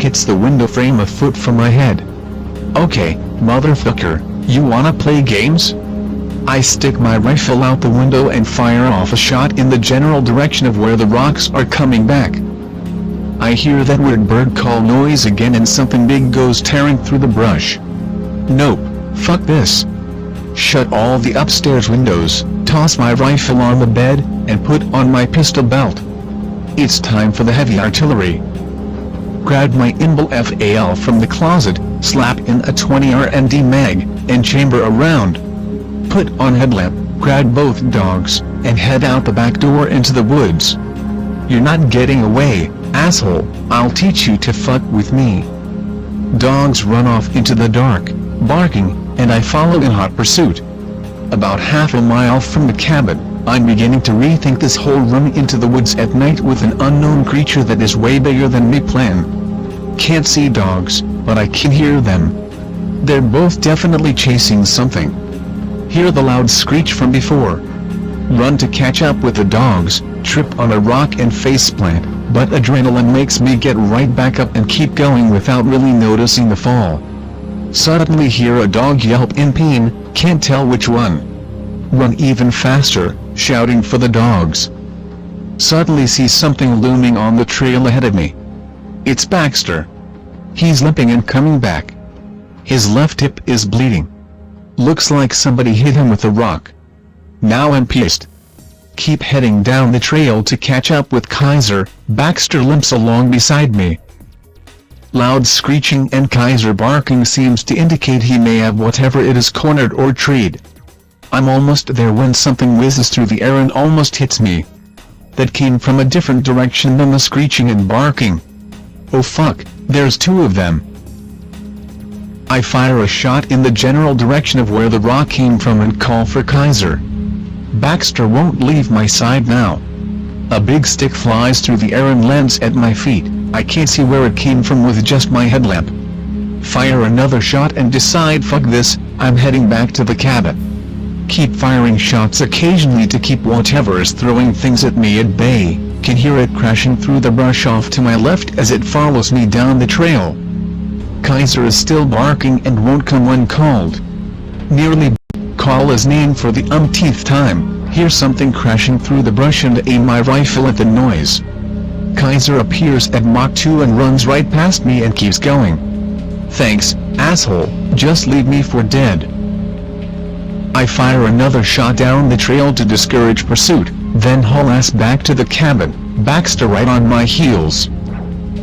Hits the window frame a foot from my head. Okay, motherfucker, you wanna play games? I stick my rifle out the window and fire off a shot in the general direction of where the rocks are coming back. I hear that weird bird call noise again and something big goes tearing through the brush. Nope, fuck this. Shut all the upstairs windows, toss my rifle on the bed, and put on my pistol belt. It's time for the heavy artillery. Grab my Imbal FAL from the closet, slap in a 20 RMD mag, and chamber a round. Put on headlamp, grab both dogs, and head out the back door into the woods. You're not getting away, asshole, I'll teach you to fuck with me. Dogs run off into the dark, barking, and I follow in hot pursuit. About half a mile from the cabin, I'm beginning to rethink this whole run into the woods at night with an unknown creature that is way bigger than me plan. Can't see dogs, but I can hear them. They're both definitely chasing something. Hear the loud screech from before. Run to catch up with the dogs, trip on a rock and faceplant, but adrenaline makes me get right back up and keep going without really noticing the fall. Suddenly hear a dog yelp in pain, can't tell which one. Run even faster, shouting for the dogs. Suddenly see something looming on the trail ahead of me. It's Baxter. He's limping and coming back. His left hip is bleeding. Looks like somebody hit him with a rock. Now I'm pissed. Keep heading down the trail to catch up with Kaiser. Baxter limps along beside me. Loud screeching and Kaiser barking seems to indicate he may have whatever it is cornered or treed. I'm almost there when something whizzes through the air and almost hits me. That came from a different direction than the screeching and barking. Oh fuck, there's two of them. I fire a shot in the general direction of where the rock came from and call for Kaiser. Baxter won't leave my side now. A big stick flies through the air and lands at my feet. I can't see where it came from with just my headlamp. Fire another shot and decide fuck this, I'm heading back to the cabin. Keep firing shots occasionally to keep whatever is throwing things at me at bay. Can hear it crashing through the brush off to my left as it follows me down the trail. Kaiser is still barking and won't come when called. Nearly call his name for the umpteenth time, hear something crashing through the brush and aim my rifle at the noise. Kaiser appears at Mach 2 and runs right past me and keeps going. Thanks, asshole, just leave me for dead. I fire another shot down the trail to discourage pursuit, then haul ass back to the cabin, Baxter right on my heels.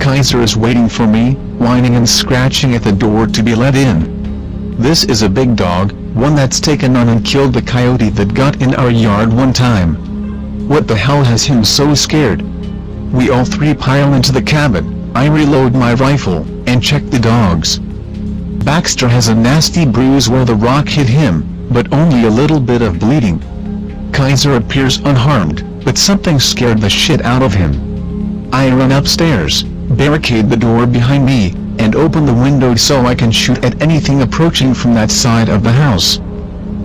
Kaiser is waiting for me, whining and scratching at the door to be let in. This is a big dog, one that's taken on and killed the coyote that got in our yard one time. What the hell has him so scared? We all three pile into the cabin, I reload my rifle, and check the dogs. Baxter has a nasty bruise where the rock hit him, but only a little bit of bleeding. Kaiser appears unharmed, but something scared the shit out of him. I run upstairs, barricade the door behind me, and open the window so I can shoot at anything approaching from that side of the house.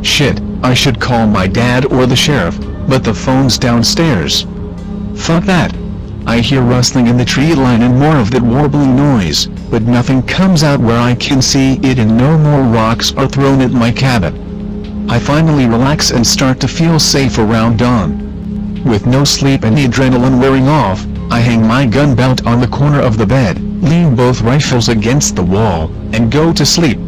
Shit, I should call my dad or the sheriff, but the phone's downstairs. Fuck that. I hear rustling in the tree line and more of that warbling noise, but nothing comes out where I can see it and no more rocks are thrown at my cabin. I finally relax and start to feel safe around dawn. With no sleep and the adrenaline wearing off, I hang my gun belt on the corner of the bed, lean both rifles against the wall, and go to sleep.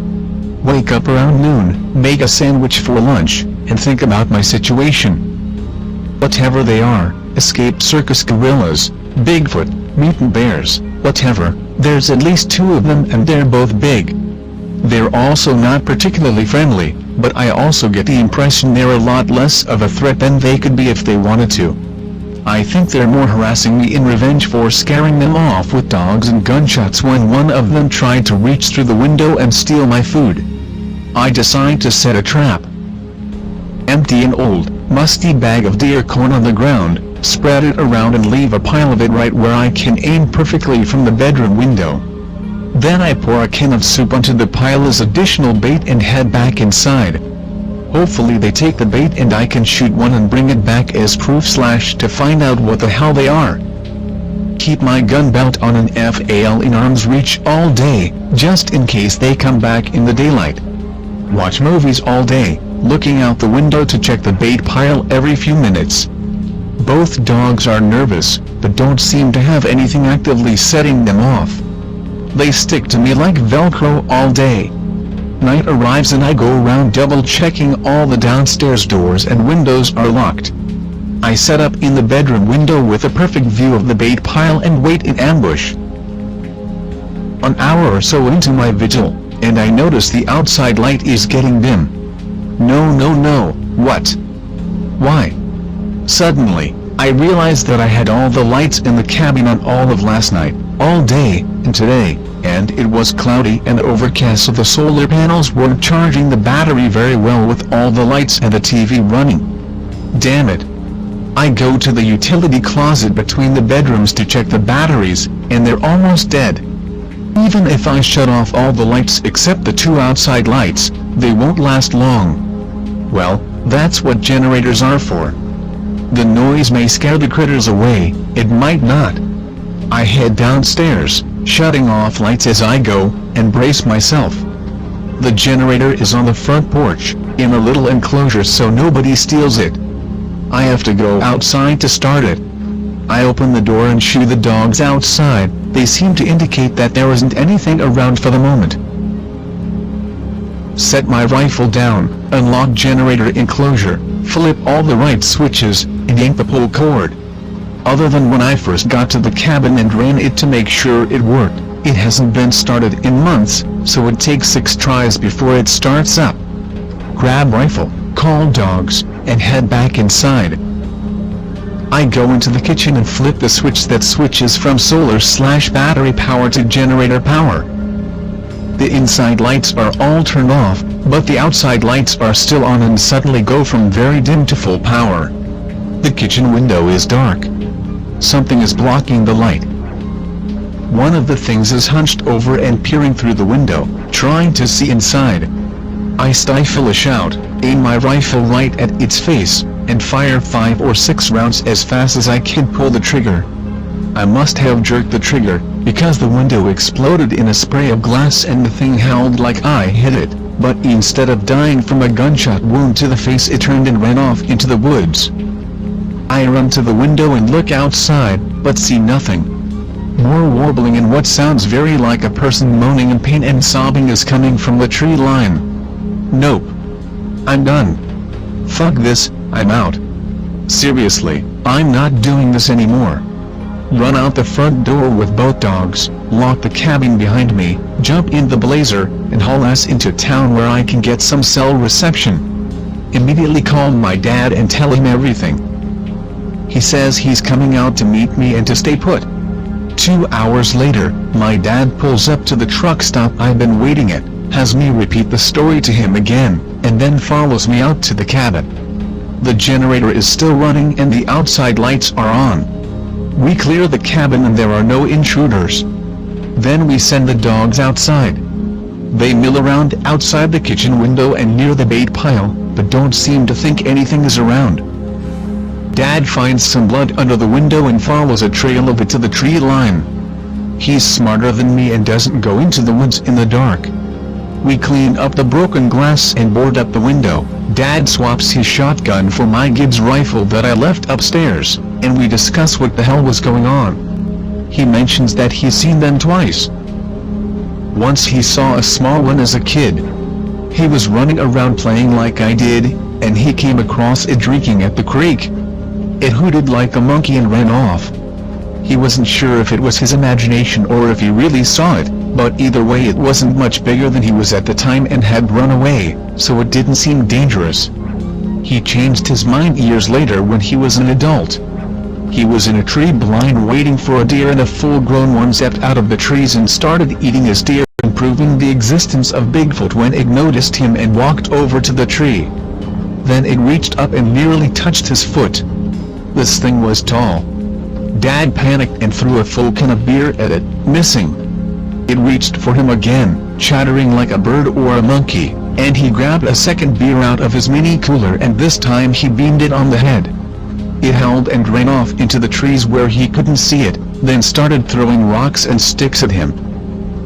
Wake up around noon, make a sandwich for lunch, and think about my situation. Whatever they are, escaped circus gorillas, Bigfoot, mutant bears, whatever, there's at least 2 of them and they're both big. They're also not particularly friendly, but I also get the impression they're a lot less of a threat than they could be if they wanted to. I think they're more harassing me in revenge for scaring them off with dogs and gunshots when one of them tried to reach through the window and steal my food. I decide to set a trap. Empty an old, musty bag of deer corn on the ground, spread it around and leave a pile of it right where I can aim perfectly from the bedroom window. Then I pour a can of soup onto the pile as additional bait and head back inside. Hopefully they take the bait and I can shoot one and bring it back as proof / to find out what the hell they are. Keep my gun belt on an FAL in arm's reach all day, just in case they come back in the daylight. Watch movies all day, looking out the window to check the bait pile every few minutes. Both dogs are nervous, but don't seem to have anything actively setting them off. They stick to me like Velcro all day. Night arrives and I go around double-checking all the downstairs doors and windows are locked. I set up in the bedroom window with a perfect view of the bait pile and wait in ambush. An hour or so into my vigil, and I notice the outside light is getting dim. No, what? Why? Suddenly, I realized that I had all the lights in the cabin on all of last night, all day, and today, and it was cloudy and overcast so the solar panels weren't charging the battery very well with all the lights and the TV running. Damn it. I go to the utility closet between the bedrooms to check the batteries, and they're almost dead. Even if I shut off all the lights except the 2 outside lights, they won't last long. Well, that's what generators are for. The noise may scare the critters away, it might not. I head downstairs, shutting off lights as I go, and brace myself. The generator is on the front porch, in a little enclosure so nobody steals it. I have to go outside to start it. I open the door and shoo the dogs outside, they seem to indicate that there isn't anything around for the moment. Set my rifle down, unlock generator enclosure, flip all the right switches, and yank the pull cord. Other than when I first got to the cabin and ran it to make sure it worked, it hasn't been started in months, so it takes 6 tries before it starts up. Grab rifle, call dogs, and head back inside. I go into the kitchen and flip the switch that switches from solar/battery power to generator power. The inside lights are all turned off, but the outside lights are still on and suddenly go from very dim to full power. The kitchen window is dark. Something is blocking the light. One of the things is hunched over and peering through the window, trying to see inside. I stifle a shout, aim my rifle right at its face, and fire 5 or 6 rounds as fast as I can pull the trigger. I must have jerked the trigger, because the window exploded in a spray of glass and the thing howled like I hit it. but instead of dying from a gunshot wound to the face, it turned and ran off into the woods. I run to the window and look outside, but see nothing. More warbling and what sounds very like a person moaning in pain and sobbing is coming from the tree line. Nope. I'm done. Fuck this, I'm out. Seriously, I'm not doing this anymore. Run out the front door with both dogs, lock the cabin behind me, jump in the Blazer, and haul ass into town where I can get some cell reception. Immediately call my dad and tell him everything. He says he's coming out to meet me and to stay put. 2 hours later, my dad pulls up to the truck stop I've been waiting at, has me repeat the story to him again, and then follows me out to the cabin. The generator is still running and the outside lights are on. We clear the cabin and there are no intruders. Then we send the dogs outside. They mill around outside the kitchen window and near the bait pile, but don't seem to think anything is around. Dad finds some blood under the window and follows a trail of it to the tree line. He's smarter than me and doesn't go into the woods in the dark. We clean up the broken glass and board up the window. Dad swaps his shotgun for my Gibbs rifle that I left upstairs, and we discuss what the hell was going on. He mentions that he's seen them twice. Once he saw a small one as a kid. He was running around playing like I did, and he came across it drinking at the creek. It hooted like a monkey and ran off. He wasn't sure if it was his imagination or if he really saw it, but either way it wasn't much bigger than he was at the time and had run away, so it didn't seem dangerous. He changed his mind years later when he was an adult. He was in a tree blind waiting for a deer and a full-grown one stepped out of the trees and started eating his deer, proving the existence of Bigfoot when it noticed him and walked over to the tree. Then it reached up and nearly touched his foot. This thing was tall. Dad panicked and threw a full can of beer at it, missing. It reached for him again, chattering like a bird or a monkey, and he grabbed a second beer out of his mini cooler and this time he beamed it on the head. It howled and ran off into the trees where he couldn't see it, then started throwing rocks and sticks at him.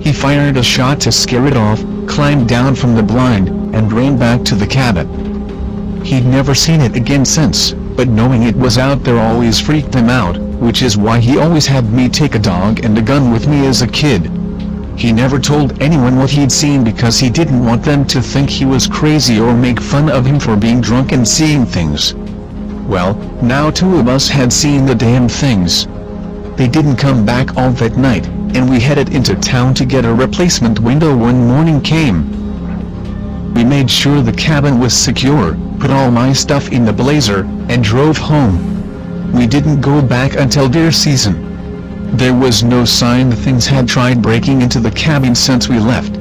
He fired a shot to scare it off, climbed down from the blind, and ran back to the cabin. He'd never seen it again since, but knowing it was out there always freaked him out, which is why he always had me take a dog and a gun with me as a kid. He never told anyone what he'd seen because he didn't want them to think he was crazy or make fun of him for being drunk and seeing things. Well, now 2 of us had seen the damn things. They didn't come back all that night, and we headed into town to get a replacement window when morning came. We made sure the cabin was secure, put all my stuff in the Blazer, and drove home. We didn't go back until deer season. There was no sign the things had tried breaking into the cabin since we left.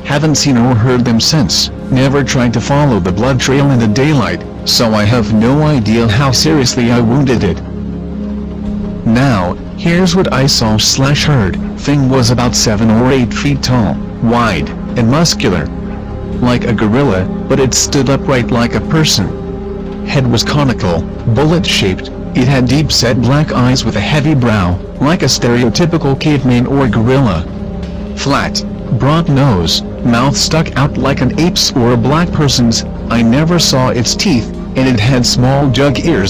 Haven't seen or heard them since, never tried to follow the blood trail in the daylight, so I have no idea how seriously I wounded it. Now, here's what I saw/heard. Thing was about 7 or 8 feet tall, wide, and muscular. Like a gorilla, but it stood upright like a person. Head was conical, bullet-shaped, it had deep-set black eyes with a heavy brow, like a stereotypical caveman or gorilla. Flat, broad nose, mouth stuck out like an ape's or a black person's. I never saw its teeth, and it had small jug ears